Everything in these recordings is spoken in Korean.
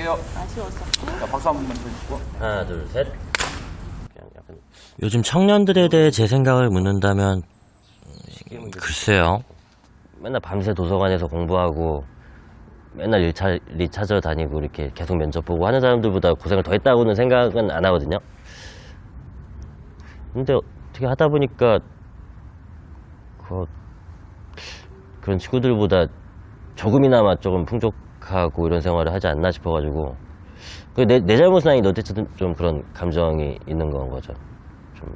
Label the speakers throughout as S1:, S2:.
S1: 갈게요.
S2: 아쉬웠어.
S1: 자, 박수 한 번만 쳐주시고.
S3: 하나, 둘, 셋. 그냥 약간
S4: 요즘 청년들에 대해 제 생각을 묻는다면 글쎄요.
S3: 맨날 밤새 도서관에서 공부하고 맨날 일 찾아다니고 이렇게 계속 면접 보고 하는 사람들보다 고생을 더 했다고는 생각은 안 하거든요. 근데 어떻게 하다 보니까 그런 친구들보다 조금이나마 조금 풍족하고 이런 생활을 하지 않나 싶어가지고 내 잘못은 아닌데 어쨌든 좀 그런 감정이 있는 건 거죠. 좀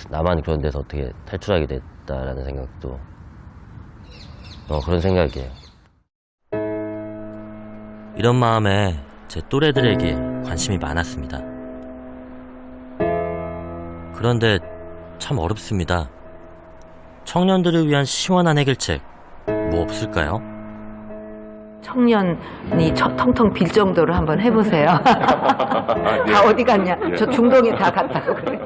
S3: 나만 그런 데서 어떻게 탈출하게 됐다라는 생각도 그런 생각이에요.
S4: 이런 마음에 제 또래들에게 관심이 많았습니다. 그런데 참 어렵습니다. 청년들을 위한 시원한 해결책 뭐 없을까요?
S2: 청년이 텅텅 빌 정도로 한번 해보세요. 다 어디 갔냐? 저 중동에 다 갔다고 그래.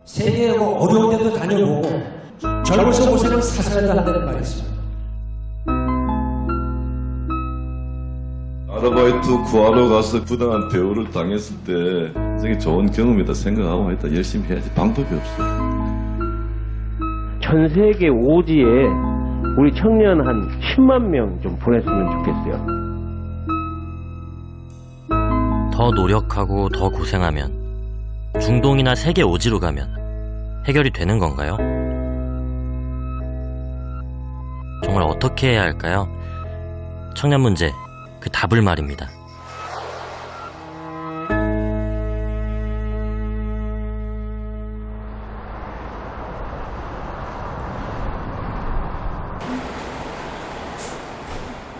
S5: 세계에 어려운 데도 다녀보고 젊어서 고생을 사서야 한다는 말이 있습니다.
S6: 아르바이트 구하러 가서 부당한 대우를 당했을 때 되게 좋은 경험이다 생각하고 일단 열심히 해야지. 방법이 없어.
S7: 전 세계 오지에 우리 청년 한 10만 명 좀 보냈으면 좋겠어요.
S4: 더 노력하고 더 고생하면 중동이나 세계 오지로 가면 해결이 되는 건가요? 정말 어떻게 해야 할까요? 청년 문제, 그 답을 말입니다.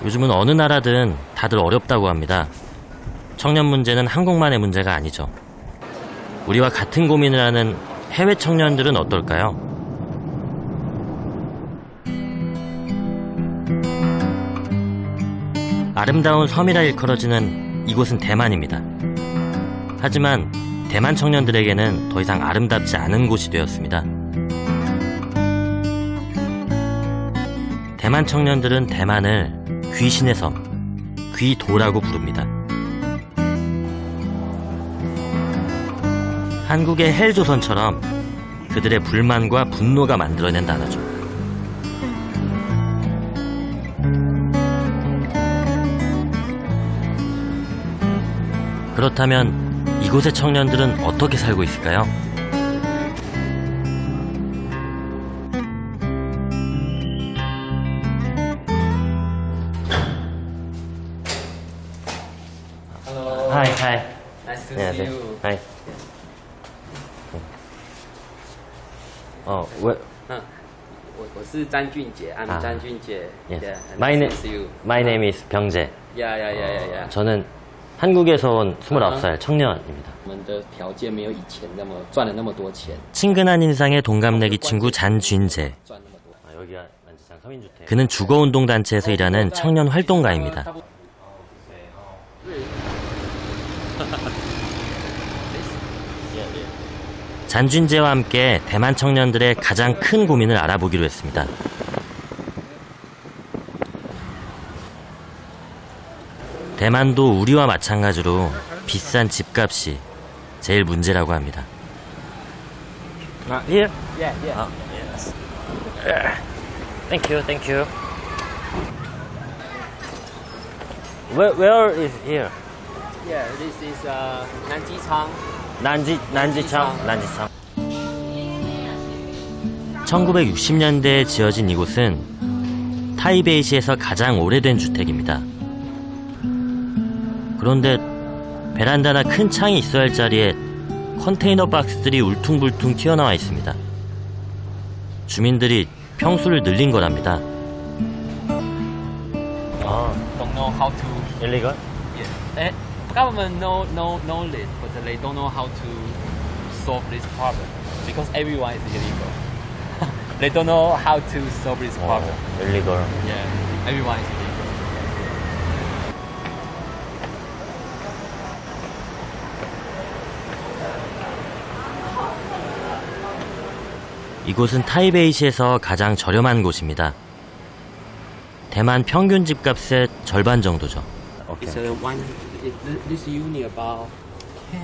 S4: 요즘은 어느 나라든 다들 어렵다고 합니다. 청년 문제는 한국만의 문제가 아니죠. 우리와 같은 고민을 하는 해외 청년들은 어떨까요? 아름다운 섬이라 일컬어지는 이곳은 대만입니다. 하지만 대만 청년들에게는 더 이상 아름답지 않은 곳이 되었습니다. 대만 청년들은 대만을 귀신의 섬, 귀도라고 부릅니다. 한국의 헬조선처럼 그들의 불만과 분노가 만들어낸 단어죠. 그렇다면 이곳의 청년들은 어떻게 살고 있을까요?
S3: Hi, hi.
S8: Nice to
S3: Yeah,
S8: see you.
S3: Hi. What?
S8: 我是张俊杰 I'm 张俊杰
S3: Yes.
S8: Yeah,
S3: My
S8: nice
S3: name,
S8: to see you.
S3: my name is 병재.
S8: Yeah.
S3: 저는 한국에서 온 29살 청년입니다.
S8: 我们的条件没有以前那么赚了那么多钱，
S4: 친근한 인상의 동갑내기 친구 잔쥔재.
S8: 赚那么多。
S3: 여기가 만지장 서민주택.
S4: 그는 주거운동단체에서 일하는 청년 활동가입니다. 잔쥔재와 함께 대만 청년들의 가장 큰 고민을 알아보기로 했습니다. 대만도 우리와 마찬가지로 비싼 집값이 제일 문제라고 합니다.
S3: Here?
S8: Yeah.
S3: Yes. Thank you. Where is here?
S8: Yeah, this is 난지창.
S3: 난지청.
S4: 1960년대에 지어진 이곳은 타이베이시에서 가장 오래된 주택입니다. 그런데 베란다나 큰 창이 있어야 할 자리에 컨테이너 박스들이 울퉁불퉁 튀어나와 있습니다. 주민들이 평수를 늘린 거랍니다.
S8: Don't know how to.
S3: illegal?
S8: Yeah. Government know it, but they don't know how to solve this problem because everyone is illegal. They don't know how to solve this problem.
S3: illegal.
S8: Yeah, everyone is illegal.
S4: 이곳은 타이베이시에서 가장 저렴한 곳입니다. 대만 평균 집값의 절반 정도죠.
S3: Okay.
S8: It's a one. This unit about 10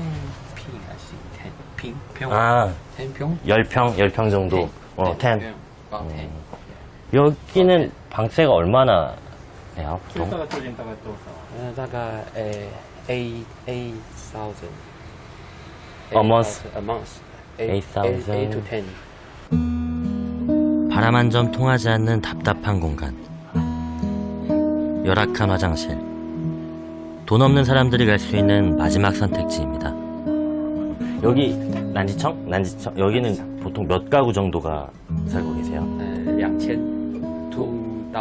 S8: ping, I think. 10 ping. 평.
S3: 아,
S8: 10 평.
S3: 10평 정도.
S8: 네.
S3: 10.
S8: 평. About 10.
S3: 여기는 방세가 얼마나 해요, 보통?
S8: 大概8,000
S3: A month?
S8: A month.
S3: 8,000.
S8: 8 to 10.
S4: 바람 한 점 통하지 않는 답답한 공간. 열악한 화장실. 돈 없는 사람들이 갈 수 있는 마지막 선택지입니다.
S3: 여기 난지청? 여기는 보통 몇 가구 정도가 살고 계세요?
S8: 2,000. 2,000.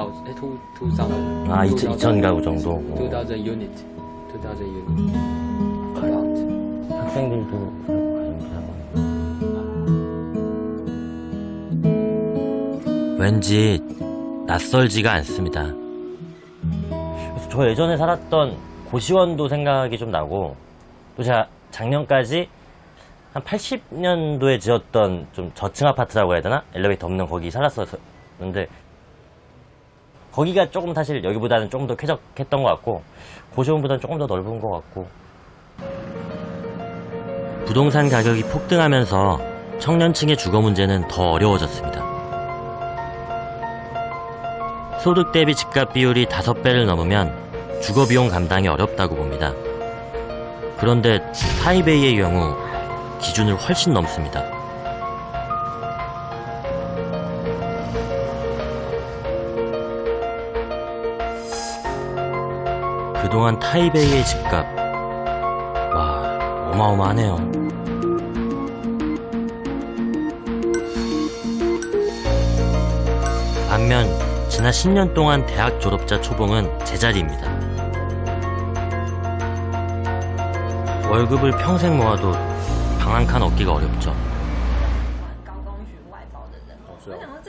S3: 아, 2,000 가구 정도.
S8: 2,000 unit. 2,000 unit. About.
S3: 학생들도
S4: 왠지 낯설지가 않습니다.
S3: 그래서 저 예전에 살았던 고시원도 생각이 좀 나고, 또 제가 작년까지 한 80년도에 지었던 좀 저층 아파트라고 해야 되나? 엘리베이터 없는 거기 살았었는데, 거기가 조금 사실 여기보다는 조금 더 쾌적했던 것 같고, 고시원보다는 조금 더 넓은 것 같고.
S4: 부동산 가격이 폭등하면서 청년층의 주거 문제는 더 어려워졌습니다. 소득 대비 집값 비율이 5배를 넘으면 주거 비용 감당이 어렵다고 봅니다. 그런데 타이베이의 경우 기준을 훨씬 넘습니다. 그동안 타이베이의 집값, 와, 어마어마하네요. 반면 지난 10년 동안 대학 졸업자 초봉은 제자리입니다. 월급을 평생 모아도 방 한 칸 얻기가 어렵죠.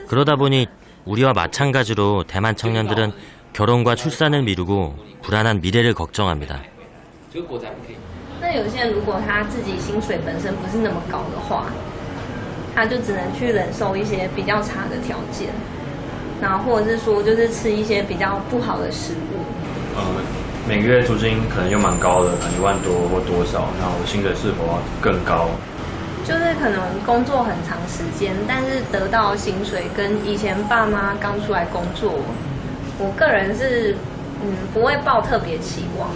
S4: 그러다 보니 우리와 마찬가지로 대만 청년들은 결혼과 출산을 미루고 불안한 미래를 걱정합니다.
S8: 这个国家不可以。
S1: 那有些人如果他自己薪水本身不是那么高的话，他就只能去忍受一些比较差的条件，然后或者是说就是吃一些比较不好的食物。
S9: 每个月租金可能又蛮高的，可能1万多或多少，那我薪水是否要更高？
S1: 就是可能工作很长时间，但是得到薪水跟以前爸妈刚出来工作，我个人是不会抱特别期望，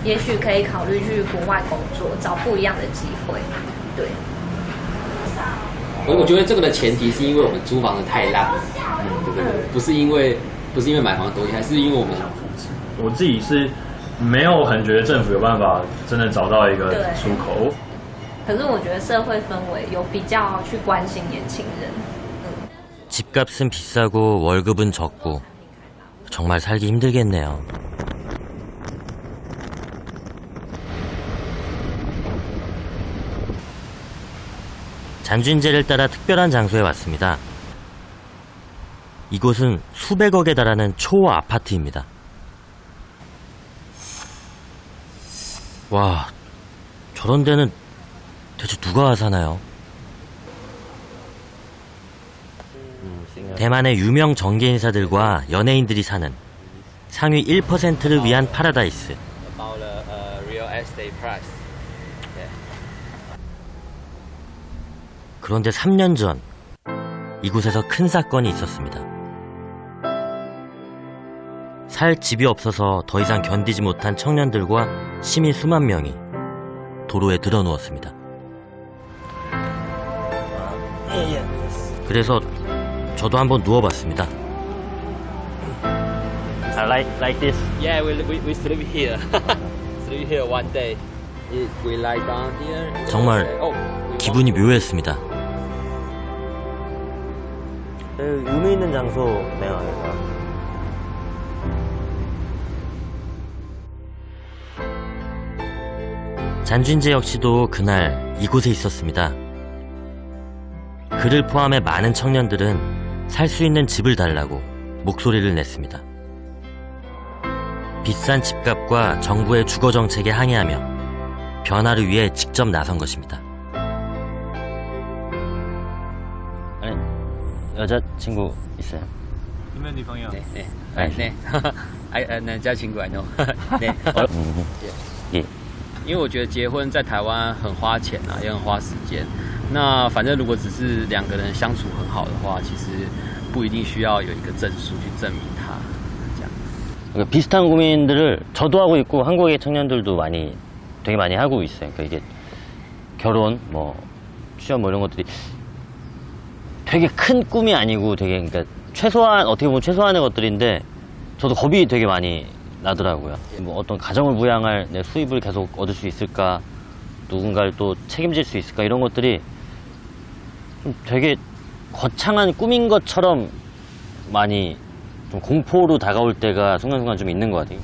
S1: 也许可以考虑去国外工作，找不一样的机会。对。
S8: 我觉得这个的前提是因为我们租房子太烂，对，不是因为买房的东西，还是因为我们
S9: 我自己是没有很觉得政府有办法真的找到一个出口。
S1: 可是我觉得社会氛围有比较去关心年轻人。
S4: 집값은 비싸고 월급은 적고 정말 살기 힘들겠네요. 잔쥔제를 따라 특별한 장소에 왔습니다. 이곳은 수백억에 달하는 초호 아파트입니다. 와, 저런 데는 대체 누가 사나요? 대만의 유명 정계 인사들과 연예인들이 사는 상위 1%를 위한 파라다이스.
S8: about real estate price.
S4: 그런데 3년 전 이곳에서 큰 사건이 있었습니다. 살 집이 없어서 더 이상 견디지 못한 청년들과 시민 수만 명이 도로에 드러누웠습니다. 그래서 저도 한번 누워봤습니다.
S3: Like this.
S8: Yeah, we sleep here. Sleep here one day. We lie down here.
S4: 정말 기분이 묘했습니다.
S3: 의미 있는 장소네요, 여기가.
S4: 잔쥔제 역시도 그날 이곳에 있었습니다. 그를 포함해 많은 청년들은 살 수 있는 집을 달라고 목소리를 냈습니다. 비싼 집값과 정부의 주거 정책에 항의하며 변화를 위해 직접 나선 것입니다.
S3: 아니, 여자친구 있어요?
S9: 이면 네 방이야.
S8: 네.
S3: 아니,
S8: 네. 男家亲I know 对
S3: 예.
S8: 因为我觉得结婚在台湾很花钱啊，也很花时间。那反正如果只是两个人相处很好的话，其实不一定需要有一个证书去证明他。这样。
S3: 그러니까 비슷한 고민들을 저도 하고 있고 한국의 청년들도 되게 많이 하고 있어요. 그러니까 이게 결혼, 뭐 취업 뭐 이런 것들이 되게 큰 꿈이 아니고 되게 그러니까 최소한 어떻게 보면 최소한의 것들인데 저도 겁이 되게 많이 나더라고요. 뭐 어떤 가정을 부양할 내 수입을 계속 얻을 수 있을까, 누군가를 또 책임질 수 있을까 이런 것들이 좀 되게 거창한 꿈인 것처럼 많이 좀 공포로 다가올 때가 순간순간 좀 있는 것 같아요.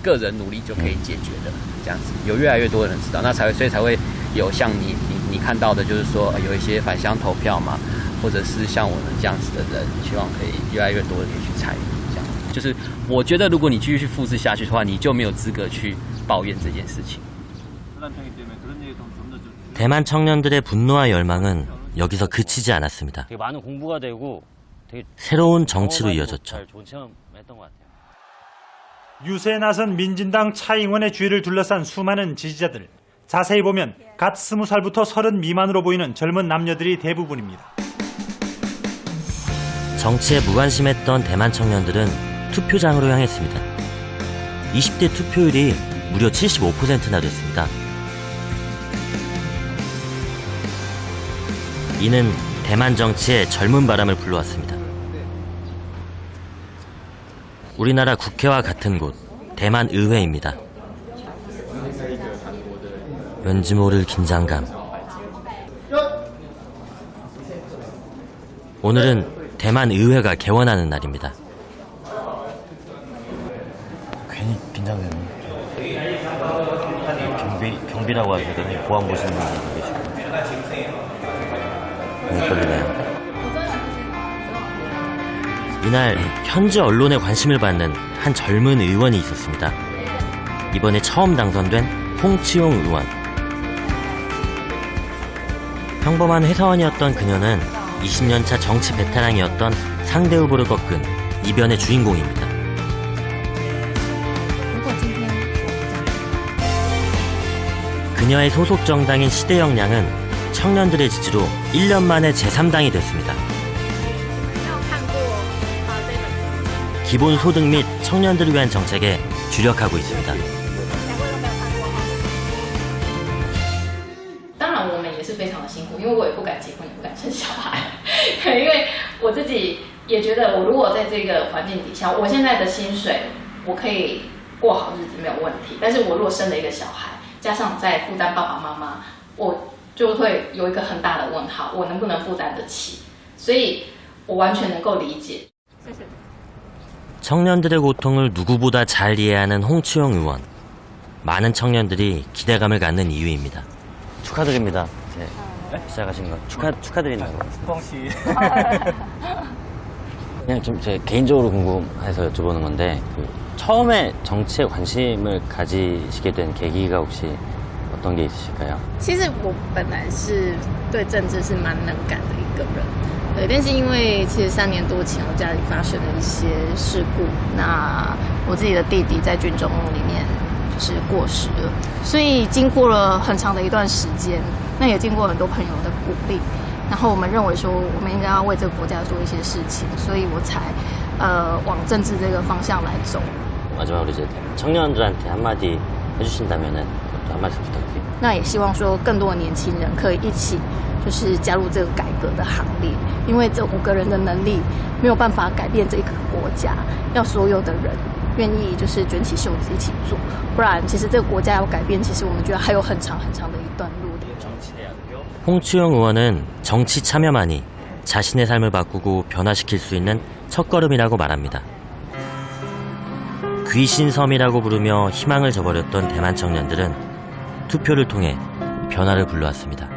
S8: 个人努力就可以解决的，这样子有越来越多的人知道，那所以才会有像你看到的，就是说有一些返乡投票嘛，或者是像我们这样子的人，希望可以越来越多的人去参与。这样，就是我觉得如果你继续复制下去的话，你就没有资格去抱怨这件事情。
S4: 대만 청년들의 분노와 열망은 여기서 그치지 않았습니다.
S3: 되게 많은 공부가 되고 되게
S4: 새로운 정치로 이어졌죠.
S3: 좋은 체험했던 것 같아요.
S10: 유세에 나선 민진당 차잉원의 주위를 둘러싼 수많은 지지자들. 자세히 보면 갓 20살부터 30 미만으로 보이는 젊은 남녀들이 대부분입니다.
S4: 정치에 무관심했던 대만 청년들은 투표장으로 향했습니다. 20대 투표율이 무려 75%나 됐습니다. 이는 대만 정치에 젊은 바람을 불러왔습니다. 우리나라 국회와 같은 곳, 대만 의회입니다. 왠지 모를 긴장감. 오늘은 대만 의회가 개원하는 날입니다.
S3: 괜히 긴장되네. 경비라고 하셔야 되네. 보안 보시는 분들도 계시고. 떨리네요.
S4: 이날 현지 언론의 관심을 받는 한 젊은 의원이 있었습니다. 이번에 처음 당선된 홍치용 의원. 평범한 회사원이었던 그녀는 20년차 정치 베테랑이었던 상대 후보를 꺾은 이변의 주인공입니다. 그녀의 소속 정당인 시대영량은 청년들의 지지로 1년 만에 제3당이 됐습니다. 기본소득 및 청년들을 위한 정책에 주력하고 있습니다.
S11: 当然我们也是非常的辛苦，因为我也不敢结婚，也不敢生小孩，因为我自己也觉得，我如果在这个环境底下，我现在的薪水我可以过好日子没有问题，但是我如果生了一个小孩，加上再负担爸爸妈妈，我就会有一个很大的问号，我能不能负担得起？所以我完全能够理解。
S4: 청년들의 고통을 누구보다 잘 이해하는 홍치용 의원. 많은 청년들이 기대감을 갖는 이유입니다.
S3: 축하드립니다. 시작하신 거 축하드린다고. 그냥 좀 제 개인적으로 궁금해서 여쭤보는 건데 처음에 정치에 관심을 가지시게 된 계기가 혹시 어떤 게 있으실까요?
S1: 其实我本来是对政治是蛮能感的一个人，对，但是因为其实3年多前我家里发生了一些事故，那我自己的弟弟在军中里面就是过世了，所以经过了很长的一段时间，那也经过很多朋友的鼓励，然后我们认为说我们应该要为这个国家做一些事情，所以我才往政治这个方向来走。
S3: 마지막으로 이제 청년들한테 한마디 해주신다면은 한 말씀 부탁드립니다.
S1: 那也希望说更多的年轻人可以一起就是加入这个改革的行列，因为这5个人的能力没有办法改变这个国家，要所有的人愿意就是卷起袖子一起做，不然其实这个国家要改变，其实我们觉得还有很长很长的一段路的。
S4: 홍치용 의원은 정치 참여만이 자신의 삶을 바꾸고 변화시킬 수 있는 첫걸음이라고 말합니다. 귀신섬이라고 부르며 희망을 저버렸던 대만 청년들은 투표를 통해 변화를 불러왔습니다.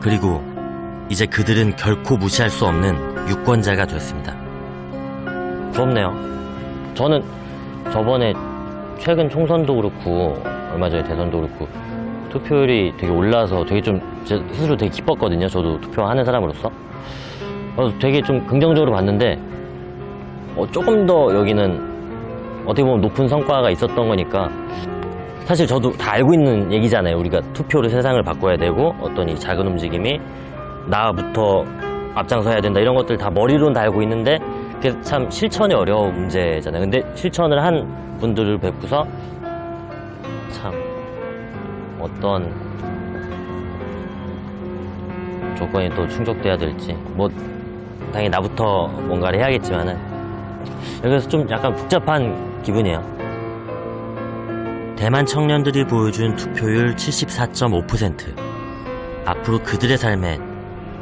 S4: 그리고 이제 그들은 결코 무시할 수 없는 유권자가 됐습니다.
S3: 부럽네요. 저는 저번에 최근 총선도 그렇고 얼마 전에 대선도 그렇고 투표율이 되게 올라서 되게 좀 제 스스로 되게 기뻤거든요. 저도 투표하는 사람으로서. 그래서 되게 좀 긍정적으로 봤는데 조금 더 여기는 어떻게 보면 높은 성과가 있었던 거니까 사실 저도 다 알고 있는 얘기잖아요. 우리가 투표로 세상을 바꿔야 되고 어떤 이 작은 움직임이 나부터 앞장서야 된다 이런 것들 다 머리로는 다 알고 있는데 그게 참 실천이 어려운 문제잖아요. 근데 실천을 한 분들을 뵙고서 참 어떤 조건이 또 충족돼야 될지 뭐 당연히 나부터 뭔가를 해야겠지만은 여기서 좀 약간 복잡한 기분이에요.
S4: 대만 청년들이 보여준 투표율 74.5%. 앞으로 그들의 삶에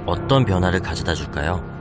S4: 어떤 변화를 가져다 줄까요?